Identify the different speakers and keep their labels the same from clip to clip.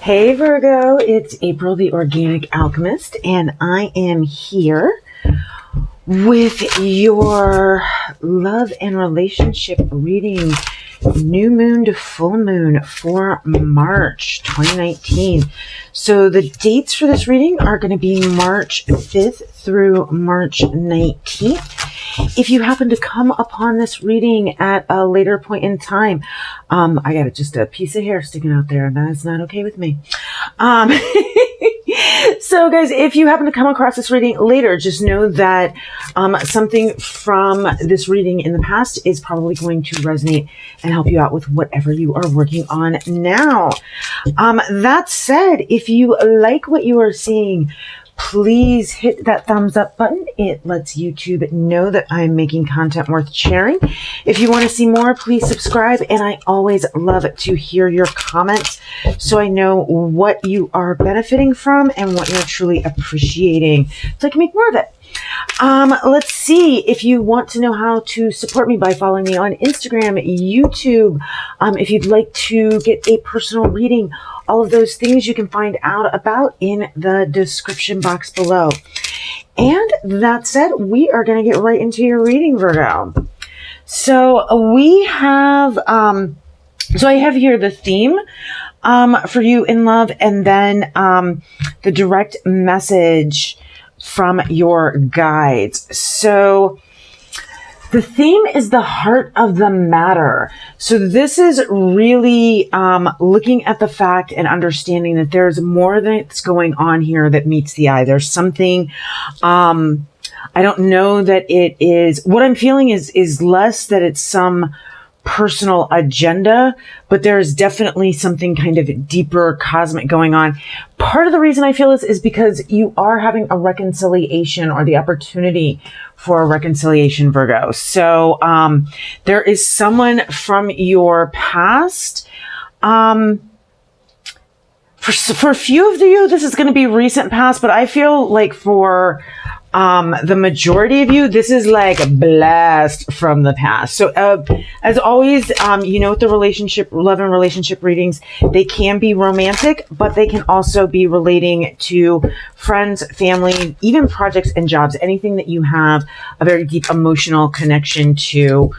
Speaker 1: Hey Virgo, it's April the Organic Alchemist, and I am here with your love and relationship reading, new moon to full moon for March 2019. So the dates for this reading are going to be March 5th through March 19th. If you happen to come upon this reading at a later point in time, I got just a piece of hair sticking out there, and that is not okay with me. So guys, if you happen to come across this reading later, just know that something from this reading in the past is probably going to resonate and help you out with whatever you are working on now. That said, if you like what you are seeing, please hit that thumbs up button. It lets YouTube know that I'm making content worth sharing. If you want to see more, please subscribe. And I always love to hear your comments so I know what you are benefiting from and what you're truly appreciating so I can make more of it. Let's see, if you want to know how to support me by following me on Instagram, YouTube, if you'd like to get a personal reading, all of those things you can find out about in the description box below. And that said, we are going to get right into your reading, Virgo. So we have, so I have here the theme for you in love, and then the direct message from your guides. So the theme is the heart of the matter. So this is really looking at the fact and understanding that there's more that's going on here that meets the eye. There's something, I don't know that it is, what I'm feeling is less that it's some personal agenda, but there's definitely something kind of deeper cosmic going on. Part of the reason I feel this is because you are having a reconciliation or the opportunity for a reconciliation, Virgo. So there is someone from your past. For a few of you, this is going to be recent past, but I feel like for the majority of you, this is like a blast from the past. So as always, you know, with the relationship, love and relationship readings, they can be romantic, but they can also be relating to friends, family, even projects and jobs. Anything that you have a very deep emotional connection to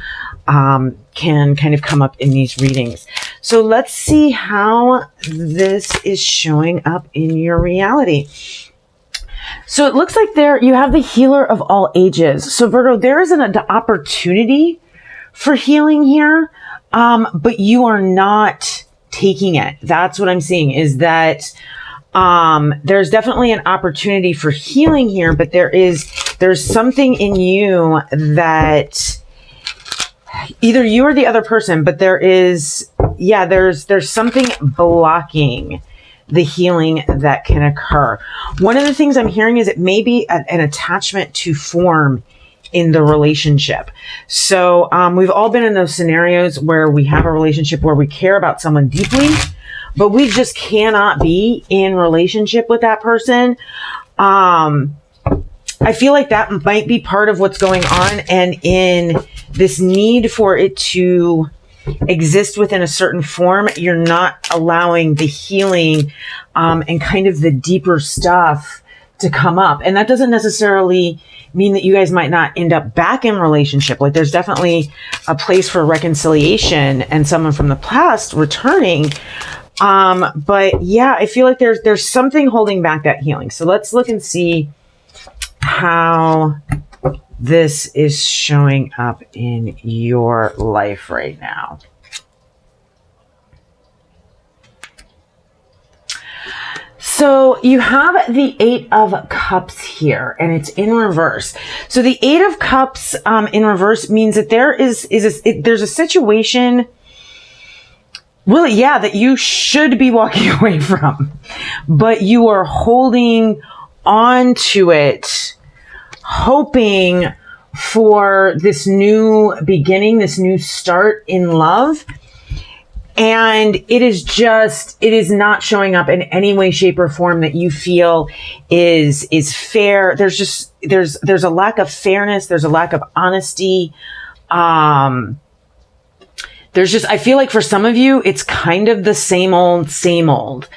Speaker 1: can kind of come up in these readings. So let's see how this is showing up in your reality. So it looks like there you have the healer of all ages. So Virgo, there is an opportunity for healing here, but you are not taking it. That's what I'm seeing, is that there's definitely an opportunity for healing here, but there's something in you that either you or the other person, but there's something blocking the healing that can occur. One of the things I'm hearing is it may be an attachment to form in the relationship. So we've all been in those scenarios where we have a relationship where we care about someone deeply, but we just cannot be in relationship with that person. I feel like that might be part of what's going on, and in this need for it to exist within a certain form, you're not allowing the healing and kind of the deeper stuff to come up. And that doesn't necessarily mean that you guys might not end up back in relationship. Like, there's definitely a place for reconciliation and someone from the past returning. But yeah, I feel like there's something holding back that healing. So let's look and see how this is showing up in your life right now. So you have the Eight of Cups here, and it's in reverse. So the Eight of Cups in reverse means that there's a situation, really, yeah, that you should be walking away from, but you are holding on to it, hoping for this new beginning, this new start in love. And it is not showing up in any way, shape, or form that you feel is fair. There's a lack of fairness. There's a lack of honesty. There's there's just, I feel like for some of you, it's kind of the same old,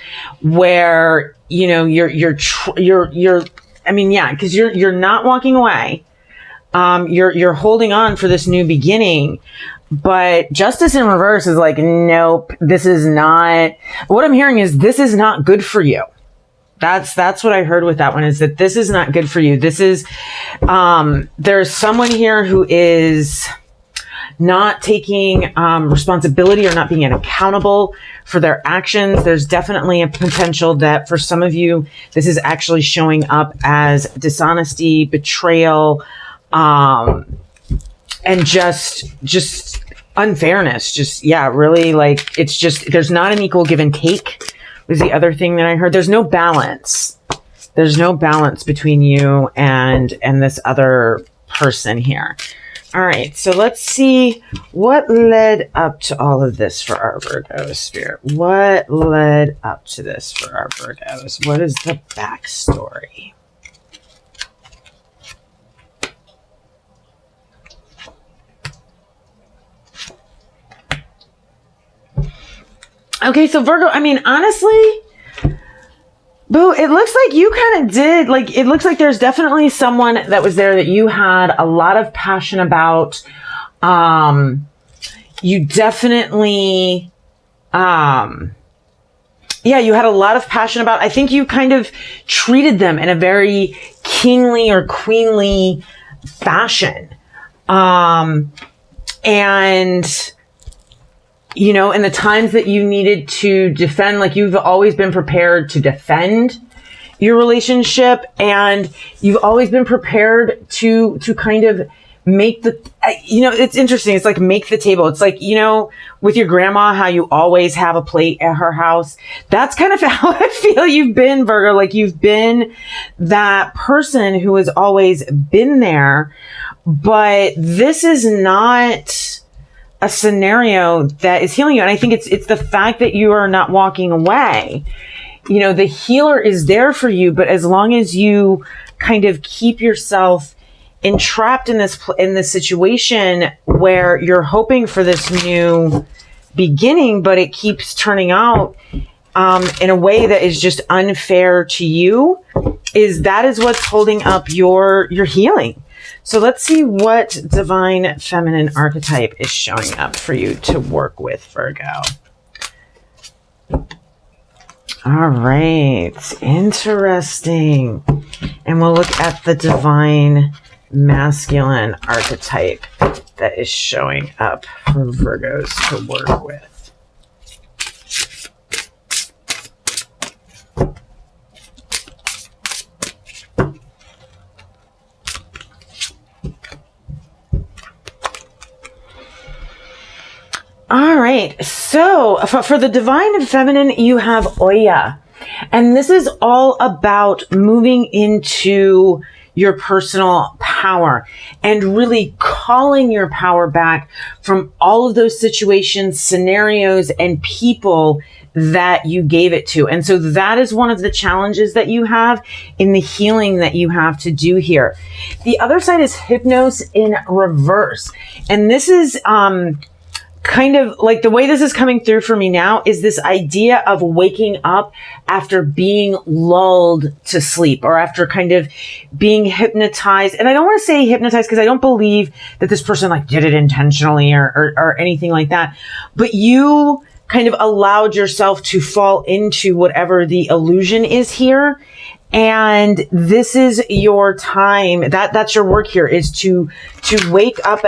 Speaker 1: where, you know, I mean, yeah, because you're not walking away. You're holding on for this new beginning, but justice in reverse is like, nope, this is not, what I'm hearing is this is not good for you. That's what I heard with that one, is that this is not good for you. This is, there's someone here who is not taking responsibility or not being accountable for their actions. There's definitely a potential that for some of you, this is actually showing up as dishonesty, betrayal, and just unfairness. Just, yeah, really, like, it's just, there's not an equal give and take was the other thing that I heard. There's no balance. There's no balance between you and this other person here. All right, so let's see what led up to all of this for our Virgo spirit. What led up to this for our Virgos? What is the backstory? Okay, so Virgo, I mean, honestly, boo, it looks like you kind of did, like, it looks like there's definitely someone that was there that you had a lot of passion about. You definitely, yeah, you had a lot of passion about. I think you kind of treated them in a very kingly or queenly fashion. And, you know, in the times that you needed to defend, like, you've always been prepared to defend your relationship, and you've always been prepared to kind of make the, you know, it's interesting. It's like make the table. It's like, you know, with your grandma, how you always have a plate at her house. That's kind of how I feel you've been, Virgo. Like, you've been that person who has always been there, but this is not a scenario that is healing you. And I think it's the fact that you are not walking away. You know, the healer is there for you, but as long as you kind of keep yourself entrapped in this situation where you're hoping for this new beginning, but it keeps turning out in a way that is just unfair to you, is what's holding up your healing. So let's see what divine feminine archetype is showing up for you to work with, Virgo. All right, interesting. And we'll look at the divine masculine archetype that is showing up for Virgos to work with. All right, so for the divine and feminine, you have Oya. And this is all about moving into your personal power and really calling your power back from all of those situations, scenarios, and people that you gave it to. And so that is one of the challenges that you have in the healing that you have to do here. The other side is Hypnos in reverse. And this is kind of like the way this is coming through for me now is this idea of waking up after being lulled to sleep, or after kind of being hypnotized. And I don't want to say hypnotized because I don't believe that this person like did it intentionally or anything like that, but you kind of allowed yourself to fall into whatever the illusion is here. And this is your time. That's your work here, is to wake up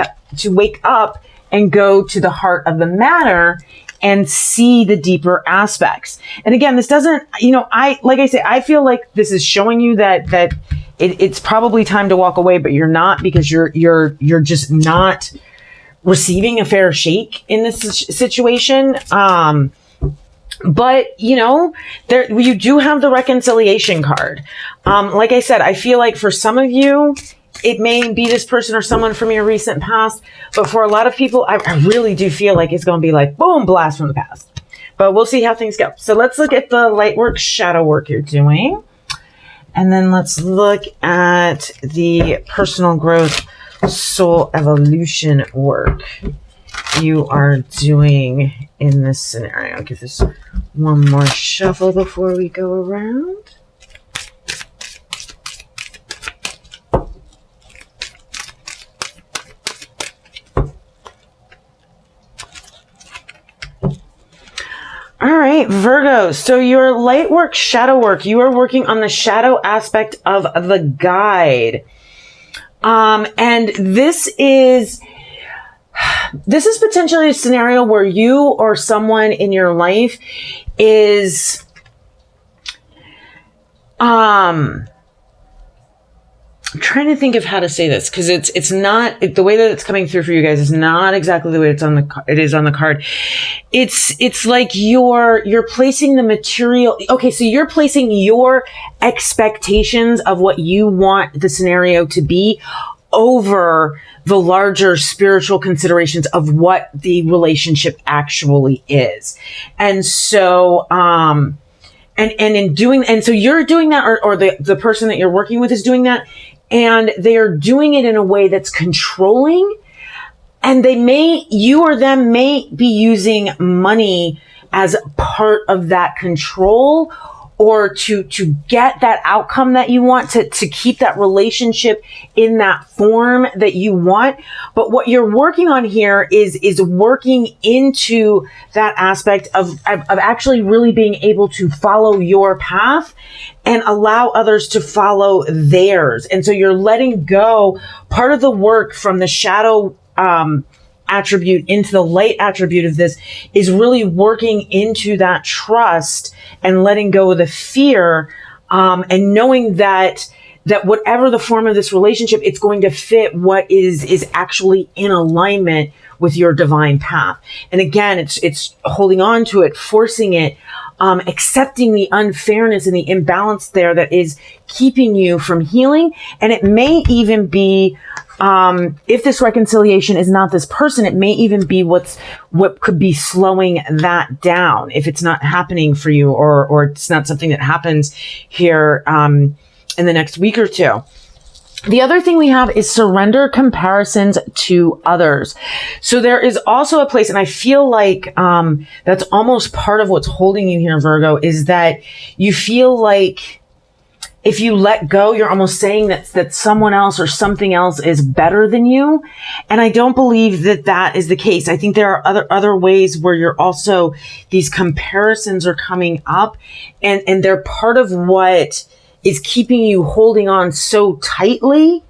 Speaker 1: and go to the heart of the matter and see the deeper aspects. And again, this doesn't, you know, like I say, I feel like this is showing you that it's probably time to walk away, but you're not, because you're just not receiving a fair shake in this situation. But you know, you do have the reconciliation card. Like I said, I feel like for some of you, it may be this person or someone from your recent past, but for a lot of people, I really do feel like it's going to be like, boom, blast from the past. But we'll see how things go. So let's look at the light work, shadow work you're doing. And then let's look at the personal growth, soul evolution work you are doing in this scenario. I'll give this one more shuffle before we go around. All right, Virgo. So your light work, shadow work, you are working on the shadow aspect of the guide. And this is potentially a scenario where you or someone in your life is, I'm trying to think of how to say this, because it's not the way that it's coming through for you guys is not exactly the way it is on the card. It's like you're placing the material. Okay, so you're placing your expectations of what you want the scenario to be over the larger spiritual considerations of what the relationship actually is. And so, and in doing, and so you're doing that, or the person that you're working with is doing that, and they are doing it in a way that's controlling, and you or them may be using money as part of that control, or to get that outcome that you want, to keep that relationship in that form that you want. But what you're working on here is working into that aspect of actually really being able to follow your path and allow others to follow theirs. And so you're letting go. Part of the work from the shadow attribute into the light attribute of this is really working into that trust and letting go of the fear, and knowing that whatever the form of this relationship, it's going to fit what is actually in alignment with your divine path. And again, it's holding on to it, forcing it, accepting the unfairness and the imbalance there that is keeping you from healing. And it may even be, if this reconciliation is not this person, it may even be what could be slowing that down if it's not happening for you, or it's not something that happens here in the next week or two. The other thing we have is surrender comparisons to others. So there is also a place, and I feel like that's almost part of what's holding you here, Virgo, is that you feel like if you let go, you're almost saying that someone else or something else is better than you. And I don't believe that is the case. I think there are other ways where you're also, these comparisons are coming up, and they're part of what is keeping you holding on so tightly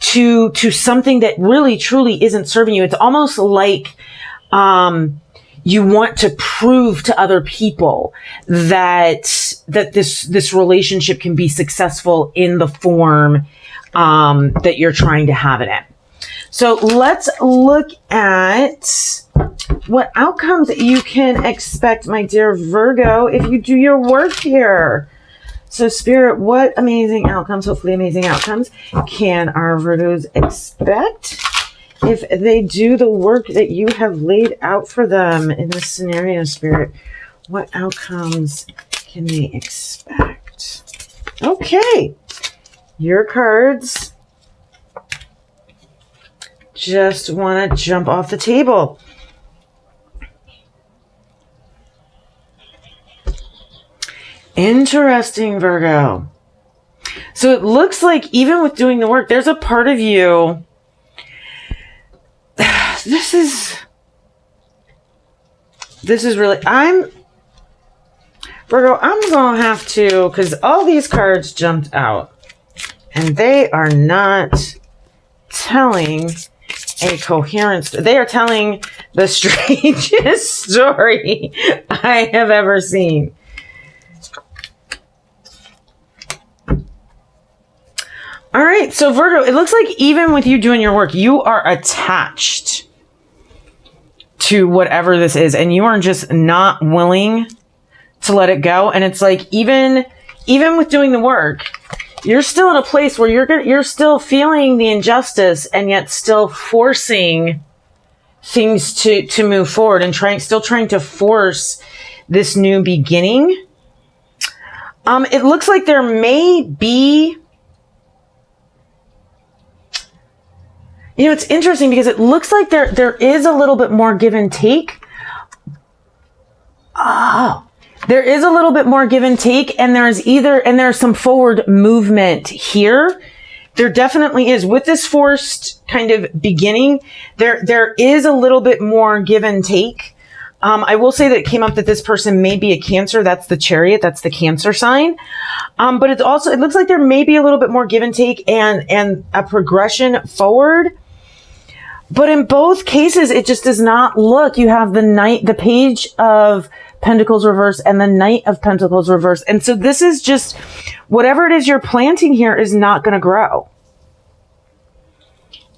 Speaker 1: to something that really truly isn't serving you. It's almost like, you want to prove to other people that this relationship can be successful in the form that you're trying to have it in. So let's look at what outcomes you can expect, my dear Virgo, if you do your work here. So Spirit, what amazing outcomes, hopefully amazing outcomes, can our Virgos expect if they do the work that you have laid out for them in this scenario, Spirit? What outcomes can they expect? Okay, your cards just want to jump off the table. Interesting, Virgo. So it looks like even with doing the work, there's a part of you. This is really, Virgo, I'm going to have to, because all these cards jumped out and they are not telling a coherent, they are telling the strangest story I have ever seen. All right, so Virgo, it looks like even with you doing your work, you are attached to whatever this is, and you are just not willing to let it go. And it's like even with doing the work, you're still in a place where you're still feeling the injustice, and yet still forcing things to move forward, and still trying to force this new beginning. It looks like there may be, You know, it's interesting because it looks like there is a little bit more give and take. Oh, there is a little bit more give and take, and there's some forward movement here. There definitely is. With this forced kind of beginning, there is a little bit more give and take. I will say that it came up that this person may be a Cancer. That's the Chariot. That's the Cancer sign. But it looks like there may be a little bit more give and take and a progression forward. But in both cases, it just does not look. You have the Page of Pentacles reverse and the Knight of Pentacles reverse. And so this is just, whatever it is you're planting here is not going to grow.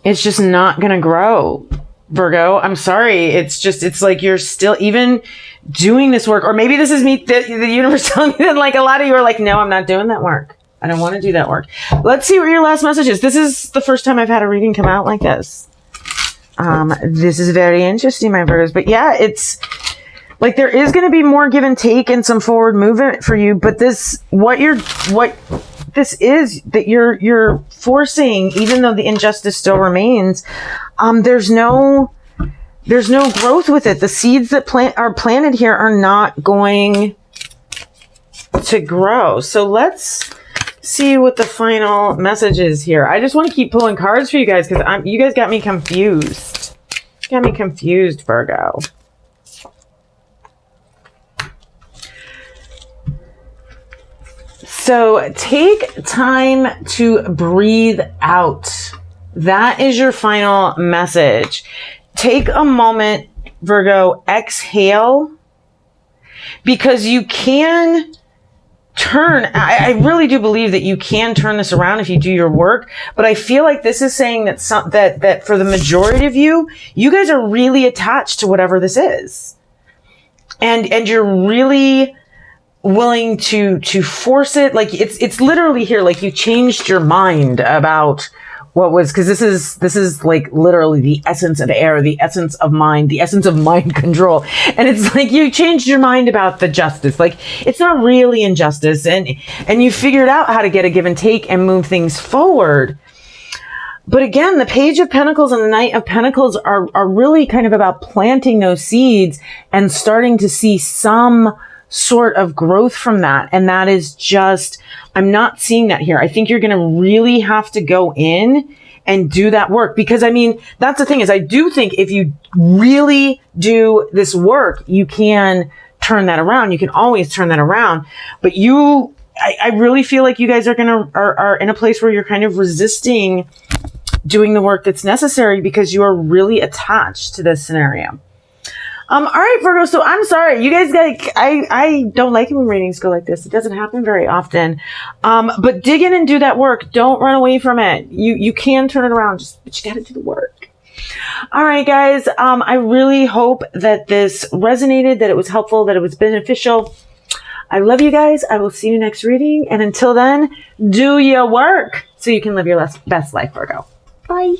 Speaker 1: It's just not going to grow, Virgo. I'm sorry. It's like you're still even doing this work. Or maybe this is me, the universe telling me that, like, a lot of you are like, no, I'm not doing that work. I don't want to do that work. Let's see what your last message is. This is the first time I've had a reading come out like this. This is very interesting, my Virgos. But yeah, it's like there is going to be more give and take and some forward movement for you. But what this is that you're forcing, even though the injustice still remains, there's no growth with it. The seeds that are planted here are not going to grow. So let's see what the final message is here. I just want to keep pulling cards for you guys because you guys got me confused. Got me confused, Virgo. So take time to breathe out. That is your final message. Take a moment, Virgo, exhale, because you can turn. I really do believe that you can turn this around if you do your work, but I feel like this is saying that that for the majority of you guys are really attached to whatever this is. And you're really willing to force it. Like it's literally here, like you changed your mind about what was, because this is like literally the essence of air, the essence of mind, the essence of mind control. And it's like you changed your mind about the justice. Like it's not really injustice, and you figured out how to get a give and take and move things forward. But again, the Page of Pentacles and the Knight of Pentacles are really kind of about planting those seeds and starting to see some sort of growth from that. And that is just, I'm not seeing that here. I think you're going to really have to go in and do that work, because I mean, that's the thing, is I do think if you really do this work, you can turn that around. You can always turn that around. But I really feel like you guys are in a place where you're kind of resisting doing the work that's necessary because you are really attached to this scenario. All right, Virgo. So I'm sorry, you guys I don't like it when readings go like this. It doesn't happen very often. But dig in and do that work. Don't run away from it. You can turn it around, but you got to do the work. All right, guys. I really hope that this resonated, that it was helpful, that it was beneficial. I love you guys. I will see you next reading. And until then, do your work so you can live your best life, Virgo. Bye.